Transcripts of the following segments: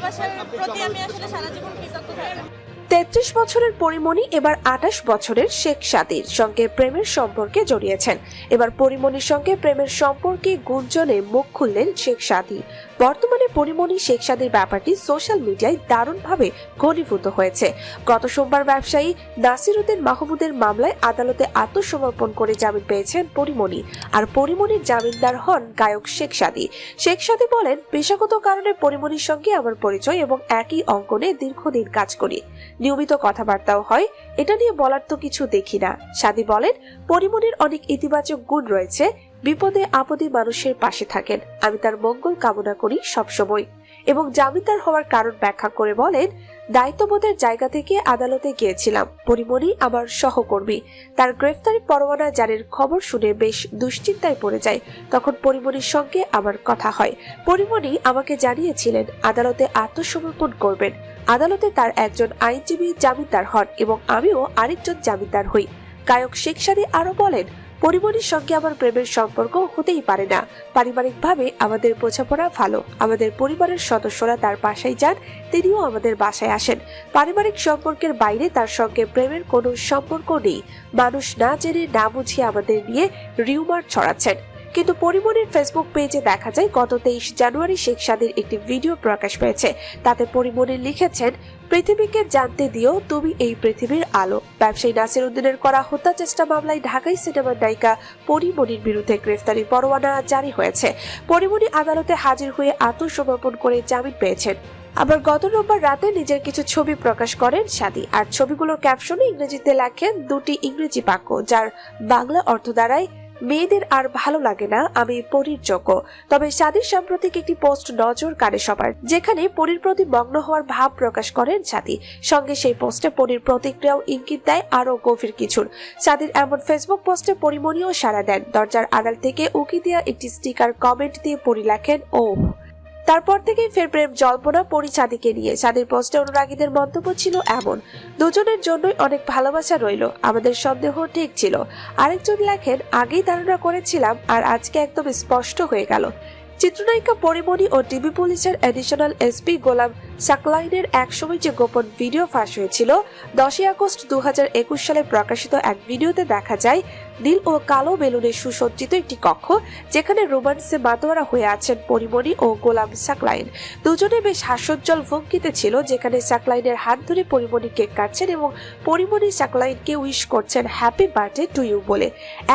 ভালোবাসার প্রতি আমি আসলে সারা জীবন কৃতজ্ঞ থাকব। ৩৩ বছরের পরিমণি এবার ২৮ বছরের শেখ সাদির সঙ্গে প্রেমের সম্পর্কে জড়িয়েছেন। এবার পরিমণির সঙ্গে প্রেমের সম্পর্কে গুঞ্জনে মুখ খুললেন শেখ সাদি। বর্তমানে পরিমণি শেখ সাদির ব্যাপারটি সোশ্যাল মিডিয়ায় দারুণভাবে ঘনীভূত হয়েছে। গত সোমবার ব্যবসায়ী নাসিরউদ্দিন মাহমুদের মামলায় আদালতে আত্মসমর্পণ করে জামিন পেয়েছেন পরিমণি। আর পরিমণির জামিনদার হন গায়ক শেখ সাদি। শেখ সাদি বলেন, পেশাগত কারণে পরিমণির সঙ্গে আমার পরিচয় এবং একই অঙ্গনে দীর্ঘদিন কাজ করি, নিয়মিত কথাবার্তাও হয়, এটা নিয়ে বলার তো কিছু দেখি না। সাদি বলেন, পরিমণির অনেক ইতিবাচক গুণ রয়েছে, বিপদে আপদে মানুষের পাশে থাকেন, আমি তার মঙ্গল কামনা করি সবসময়। এবং জামিনদার হওয়ার কারণ ব্যাখ্যা করে বলেন, দায়িত্ববোধের জায়গা থেকে আদালতে গিয়েছিলাম। পরিমণি আমার সহকর্মী, তার গ্রেফতারি পরোয়ানা জারির খবর শুনে বেশ দুশ্চিন্তায় পড়ে যায়। তখন পরিমণির সঙ্গে আমার কথা হয়। পরিমণি আমাকে জানিয়েছিলেন আদালতে আত্মসমর্পণ করবেন। আদালতে তার একজন আইনজীবী জামিনদার হন এবং আমিও আরেকজন জামিনদার হই। গায়ক শেখ সাদি আরো বলেন, পরিমণির সঙ্গে আমার প্রেমের সম্পর্ক হতেই পারে না। পারিবারিকভাবে আমাদের বোঝাপড়া ভালো। আমাদের পরিবারের সদস্যরা তার বাসায় যান, তিনিও আমাদের বাসায় আসেন। পারিবারিক সম্পর্কের বাইরে তার সঙ্গে প্রেমের কোনো সম্পর্ক নেই। মানুষ না জেনে না বুঝিয়ে আমাদের নিয়ে রিউমার ছড়াচ্ছেন। কিন্তু পরিমণির ফেসবুক পেজে দেখা যায় গত ২৩ জানুয়ারি শেখ সাদির একটি ভিডিও প্রকাশ পেয়েছে। তাতে পরিমণি লিখেছেন, পৃথিবীকে জানতে দিও তুমি এই পৃথিবীর আলো। ব্যবসায়ী নাসিরউদ্দিনের করা হত্যা চেষ্টা মামলায় ঢাকাই সিনেমার নায়িকা পরিমণির বিরুদ্ধে গ্রেফতারি পরোয়ানা জারি হয়েছে। পরিমণি আদালতে হাজির হয়ে আত্মসমর্পণ করে জামিন পেয়েছেন। আবার গত রোববার রাতে নিজের কিছু ছবি প্রকাশ করেন সাদি। আর ছবিগুলোর ক্যাপশনে ইংরেজিতে লেখেন দুটি ইংরেজি বাক্য, যার বাংলা অর্থ দাঁড়ায়, মেয়েদের আর ভালো লাগে না, আমি পরীর যোগ্য। তবে সাদির সাম্প্রতিক একটি পোস্ট নজর কাড়ে সবার, যেখানে পরীর প্রতি মগ্ন হওয়ার ভাব প্রকাশ করেন সাদি। সঙ্গে সেই পোস্টে পরীর প্রতিক্রিয়াও ইঙ্গিত দেয় আরো গভীর কিছুর। সাদির এমন ফেসবুক পোস্টে পরিমণিও সাড়া দেন। দরজার আড়াল থেকে উকি দেওয়া একটি স্টিকার কমেন্ট দিয়ে পরী লেখেন, ও। তারপর থেকেই ফের প্রেম জল্পনা পরী সাদিকে নিয়ে। সাদির পোস্টে অনুরাগীদের মন্তব্য ছিল এমন, দুজনের জন্যই অনেক ভালোবাসা রইল, আমাদের সন্দেহ ঠিক ছিল। আরেকজন লেখেন, আগেই ধারণা করেছিলাম আর আজকে একদম স্পষ্ট হয়ে গেল। চিত্রনায়িকা পরিমণি ও ডিবি পুলিশের অ্যাডিশনাল এসপি গোলাম সাকলাইনের একসময় যে গোপন ভিডিও ফাঁস হয়েছিল, 10 আগস্ট 2021 সালে প্রকাশিত এক ভিডিওতে দেখা যায় নীল ও কালো বেলুনে সুসজ্জিত একটি কক্ষ, যেখানে রোমান্সে মাতোয়ারা হয়ে আছেন পরিমণি ও গোলাম সাকলাইন। দুজনে বেশ হাস্যোজ্জ্বল ভঙ্গিতে ছিল, যেখানে সাকলাইনের হাত ধরে পরিমণি কেক কাটছেন এবং পরিমণি সাকলাইনকে উইশ করছেন হ্যাপি বার্থডে টু ইউ বলে।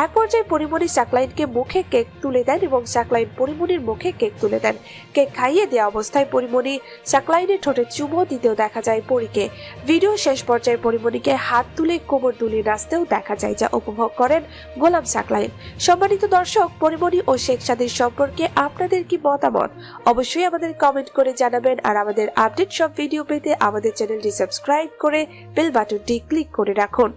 এক পর্যায়ে পরিমণি সাকলাইনকে মুখে কেক তুলে দেন এবং সাকলাইন পরিমণির মুখে কেক তুলে দেন। কেক খাইয়ে দেওয়া অবস্থায় পরিমণি সাকলাইনের ঠোঁটে চুমো দিতেও দেখা যায় পরীকে। ভিডিও শেষ পর্যায়ে পরিমণিকে হাত তুলে কোমর দুলিয়ে নাচতেও দেখা যায়, যা উপভোগ করেন গোলাম সাকলাইন। সম্মানিত দর্শক, পরিমণি ও শেখ সাদির সম্পর্কে আপনাদের কি মতামত অবশ্যই আমাদের কমেন্ট করে জানাবেন। আর আমাদের আপডেট সব ভিডিও পেতে আমাদের চ্যানেলটি সাবস্ক্রাইব করে বেল বাটনটি ক্লিক করে রাখুন।